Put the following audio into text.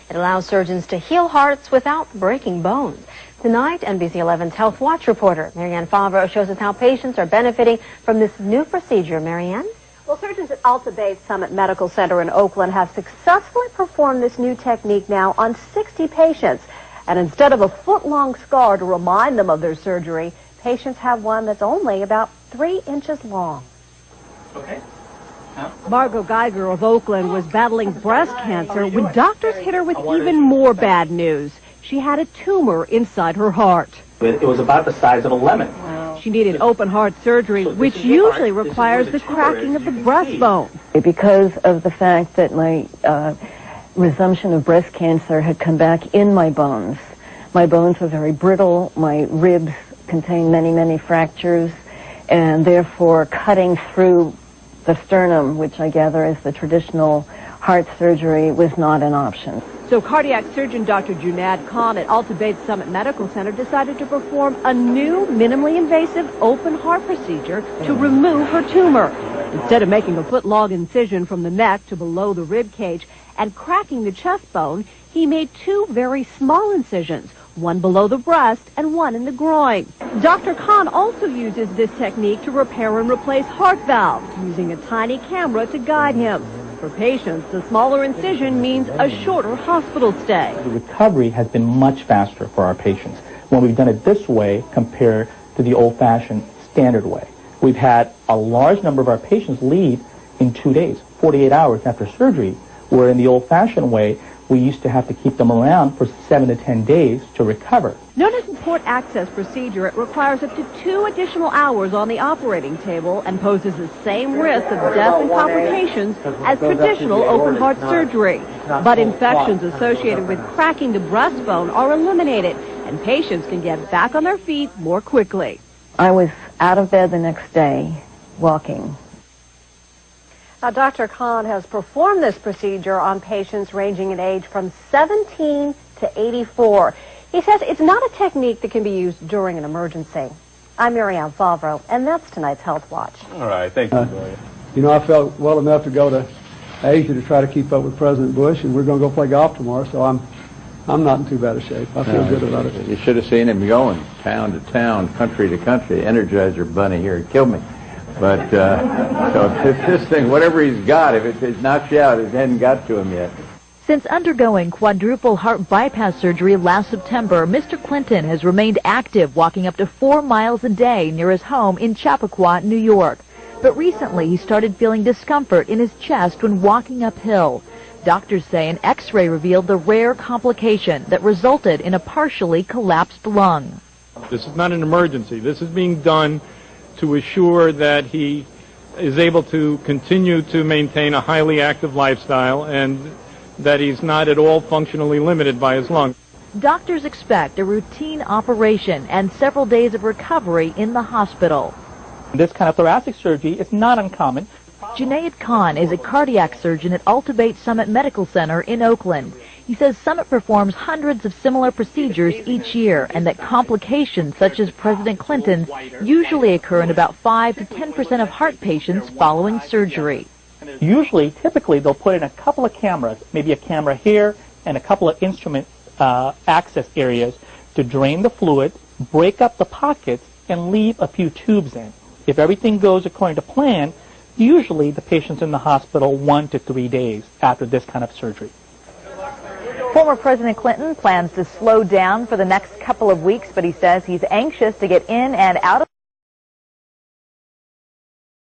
It allows surgeons to heal hearts without breaking bones. Tonight, NBC11's Health Watch reporter Marianne Favreau shows us how patients are benefiting from this new procedure. Marianne? Well, surgeons at Invasive Summit Medical Center in Oakland have successfully performed this new technique now on 60 patients. And instead of a foot-long scar to remind them of their surgery, patients have one that's only about 3 inches long. Okay. Margot Geiger of Oakland was battling breast cancer when doctors hit her with even more bad news. She had a tumor inside her heart. It was about the size of a lemon. She needed open heart surgery, which usually requires the cracking of the breastbone. Because of the fact that my resumption of breast cancer had come back in my bones. My bones were very brittle, my ribs contained many, many fractures, and therefore cutting through the sternum, which I gather is the traditional heart surgery, was not an option. So cardiac surgeon Dr. Junaid Khan at Invasive Summit Medical Center decided to perform a new minimally invasive open heart procedure to remove her tumor. Instead of making a foot-long incision from the neck to below the rib cage and cracking the chest bone, he made 2 very small incisions, one below the breast and one in the groin. Dr. Khan also uses this technique to repair and replace heart valves, using a tiny camera to guide him. For patients, the smaller incision means a shorter hospital stay. The recovery has been much faster for our patients when we've done it this way compared to the old-fashioned standard way. We've had a large number of our patients leave in 2 days, 48 hours after surgery, where in the old-fashioned way, we used to have to keep them around for 7 to 10 days to recover. Known as a port access procedure, it requires up to 2 additional hours on the operating table and poses the same risk of death and complications as traditional open heart surgery. But infections associated with cracking the breastbone are eliminated, and patients can get back on their feet more quickly. I was out of bed the next day, walking. Now, Dr. Khan has performed this procedure on patients ranging in age from 17 to 84. He says it's not a technique that can be used during an emergency. I'm Marianne Favreau, and that's tonight's Health Watch. All right, thank you, Gloria. You know, I felt well enough to go to Asia to try to keep up with President Bush, and we're going to go play golf tomorrow, so I'm not in too bad a shape. I feel good about it. You should have seen him going town to town, country to country. Energizer Bunny here killed me. But so if this thing, whatever he's got, if it knocks you out, it hasn't got to him yet. Since undergoing quadruple heart bypass surgery last September, Mr. Clinton has remained active, walking up to 4 miles a day near his home in Chappaqua, New York. But recently, he started feeling discomfort in his chest when walking uphill. Doctors say an X-ray revealed the rare complication that resulted in a partially collapsed lung. This is not an emergency. This is being done to assure that he is able to continue to maintain a highly active lifestyle and that he's not at all functionally limited by his lung. Doctors expect a routine operation and several days of recovery in the hospital. This kind of thoracic surgery is not uncommon. Junaid Khan is a cardiac surgeon at Invasive Summit Medical Center in Oakland. He says Summit performs hundreds of similar procedures each year and that complications such as President Clinton's usually occur in about 5 to 10% of heart patients following surgery. Usually, typically, they'll put in a couple of cameras, maybe a camera here and a couple of instrument access areas to drain the fluid, break up the pockets, and leave a few tubes in. If everything goes according to plan, usually the patient's in the hospital 1 to 3 days after this kind of surgery. Former President Clinton plans to slow down for the next couple of weeks, but he says he's anxious to get in and out of